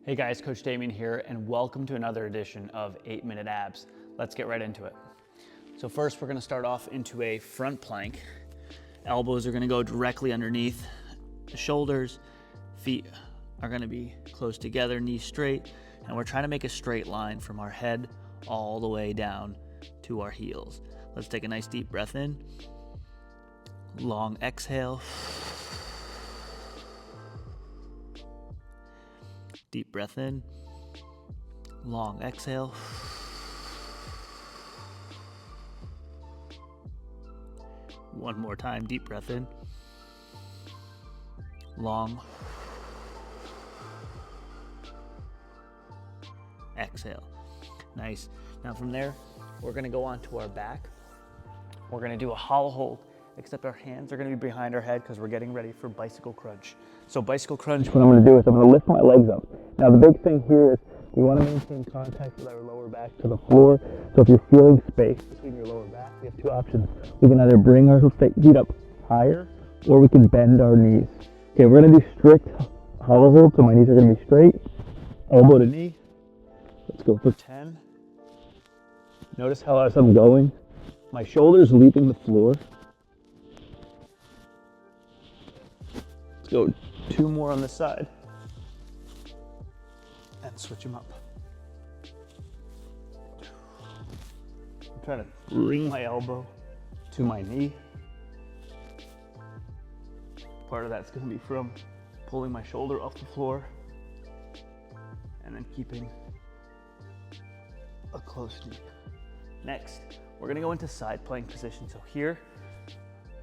Hey guys, Coach Damien here, and welcome to another edition of 8-Minute Abs. Let's get right into it. So first, we're gonna start off into a front plank. Elbows are gonna go directly underneath the shoulders. Feet are gonna be close together, knees straight, and we're trying to make a straight line from our head all the way down to our heels. Let's take a nice deep breath in. Long exhale. Deep breath in, long exhale. One more time, deep breath in, long exhale. Nice. Now from there, we're gonna go onto our back. We're gonna do a hollow hold, except our hands are gonna be behind our head because we're getting ready for bicycle crunch. So bicycle crunch, what I'm gonna do is I'm gonna lift my legs up. Now the big thing here is we wanna maintain contact with our lower back to the floor. So if you're feeling space between your lower back, we have two options. We can either bring our feet up higher or we can bend our knees. Okay, we're gonna do strict hollow hold, so my knees are gonna be straight, elbow to knee. Let's go for 10. Notice how as I'm going, my shoulders leaving the floor. Let's go 2 more on this side and switch them up. I'm trying to bring my elbow to my knee. Part of that's going to be from pulling my shoulder off the floor and then keeping a close knee. Next, we're going to go into side plank position. So here,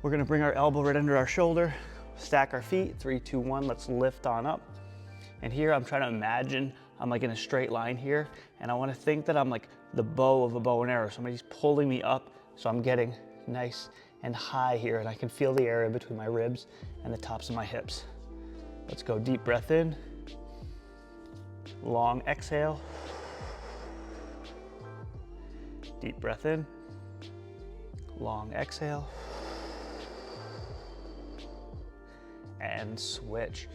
we're going to bring our elbow right under our shoulder, stack our feet, 3, 2, 1, let's lift on up. And here I'm trying to imagine I'm like in a straight line here, and I want to think that I'm like the bow of a bow and arrow. Somebody's pulling me up, so I'm getting nice and high here, and I can feel the area between my ribs and the tops of my hips. Let's go deep breath in, long exhale, deep breath in, long exhale, and switch.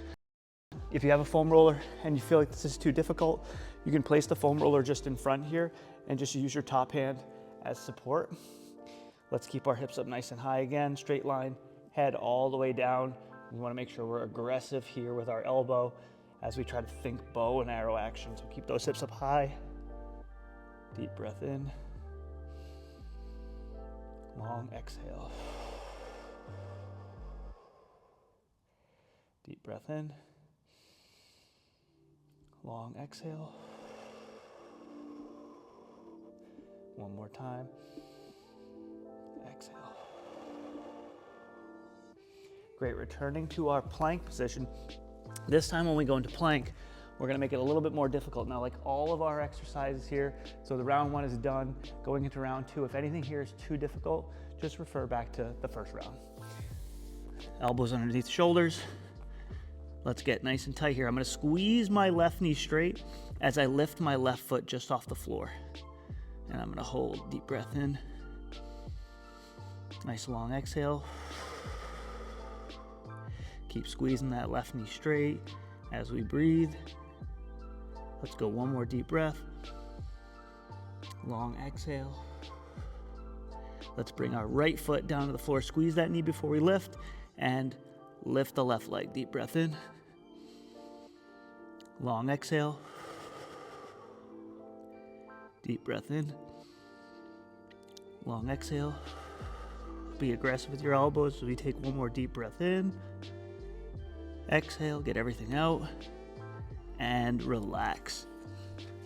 If you have a foam roller and you feel like this is too difficult, you can place the foam roller just in front here and just use your top hand as support. Let's keep our hips up nice and high again, straight line, head all the way down. We want to make sure we're aggressive here with our elbow as we try to think bow and arrow action. So keep those hips up high. Deep breath in, long exhale. Deep breath in, long exhale. One more time, exhale. Great, returning to our plank position. This time when we go into plank, we're gonna make it a little bit more difficult. Now, like all of our exercises here, so the round 1 is done, going into round 2, if anything here is too difficult, just refer back to the first round. Elbows underneath the shoulders. Let's get nice and tight here. I'm gonna squeeze my left knee straight as I lift my left foot just off the floor. And I'm gonna hold, deep breath in. Nice long exhale. Keep squeezing that left knee straight as we breathe. Let's go one more deep breath. Long exhale. Let's bring our right foot down to the floor. Squeeze that knee before we lift and lift the left leg. Deep breath in. Long exhale. Deep breath in. Long exhale. Be aggressive with your elbows as we take one more deep breath in. Exhale, get everything out, and relax.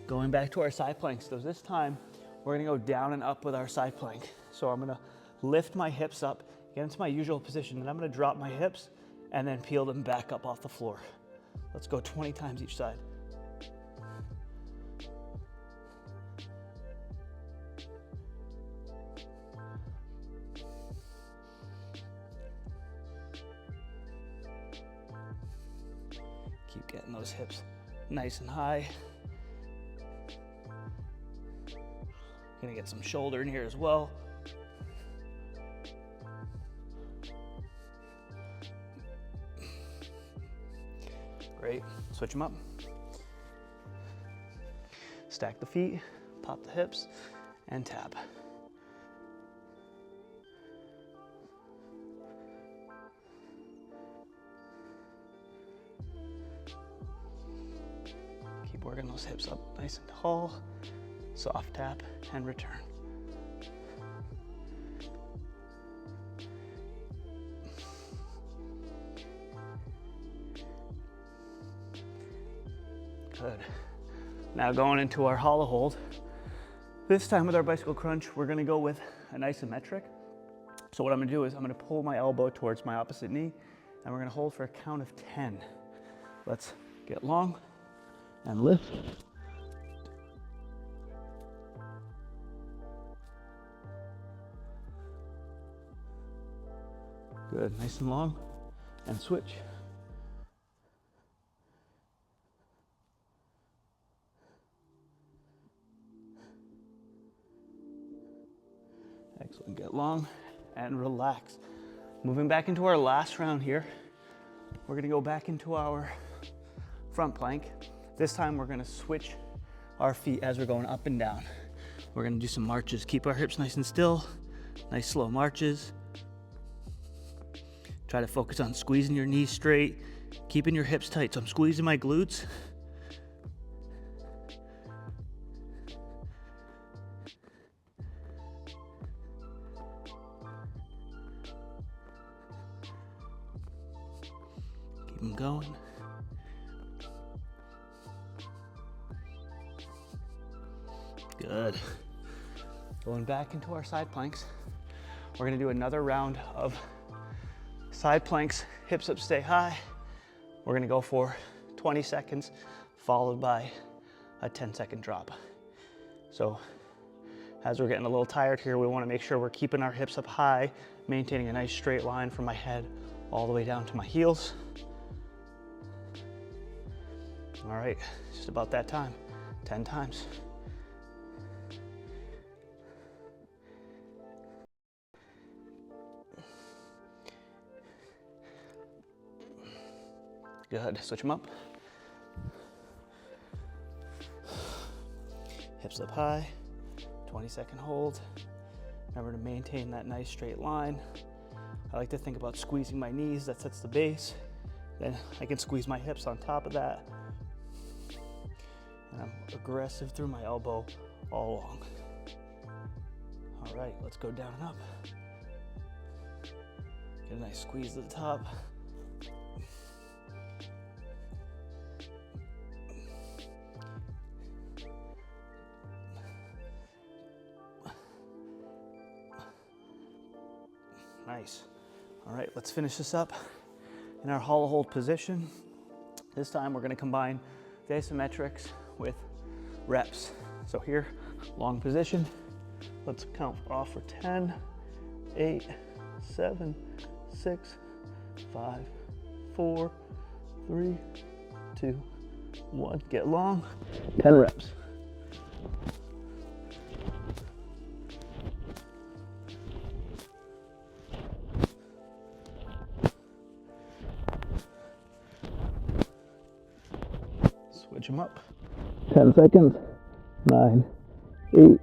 Going back to our side planks. So this time, we're gonna go down and up with our side plank. So I'm gonna lift my hips up, get into my usual position, and I'm gonna drop my hips and then peel them back up off the floor. Let's go 20 times each side. Keep getting those hips nice and high. Gonna get some shoulder in here as well. Great, switch them up. Stack the feet, pop the hips, and tap. Keep working those hips up nice and tall. Soft tap and return. Good. Now going into our hollow hold. This time with our bicycle crunch, we're gonna go with an isometric. So what I'm gonna do is I'm gonna pull my elbow towards my opposite knee, and we're gonna hold for a count of 10. Let's get long and lift. Good, nice and long, and switch. Excellent, get long and relax. Moving back into our last round here, we're gonna go back into our front plank. This time we're gonna switch our feet as we're going up and down. We're gonna do some marches. Keep our hips nice and still, nice slow marches. Try to focus on squeezing your knees straight, keeping your hips tight. So I'm squeezing my glutes. Keep them going. Good. Going back into our side planks. We're gonna do another round of side planks, hips up, stay high. We're gonna go for 20 seconds, followed by a 10-second drop. So as we're getting a little tired here, we wanna make sure we're keeping our hips up high, maintaining a nice straight line from my head all the way down to my heels. All right, just about that time, 10 times. Good, switch them up. Hips up high, 20-second hold. Remember to maintain that nice straight line. I like to think about squeezing my knees, that sets the base. Then I can squeeze my hips on top of that. And I'm aggressive through my elbow all along. All right, let's go down and up. Get a nice squeeze at the top. Nice. All right, let's finish this up in our hollow hold position. This time we're gonna combine the isometrics with reps. So here, long position. Let's count off for 10, 8, 7, 6, 5, 4, 3, 2, 1. Get long, 10 reps. Switch them up. 10 seconds. 9, 8,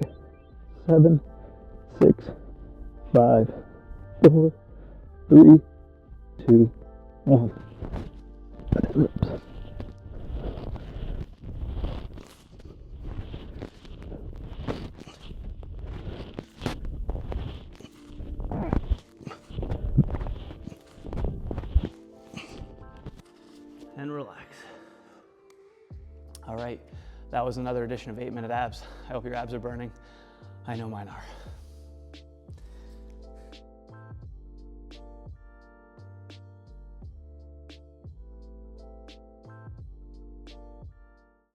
7, 6, 5, 4, 3, 2, 1. 10 reps. And relax. All right, that was another edition of 8-Minute Abs. I hope your abs are burning. I know mine are.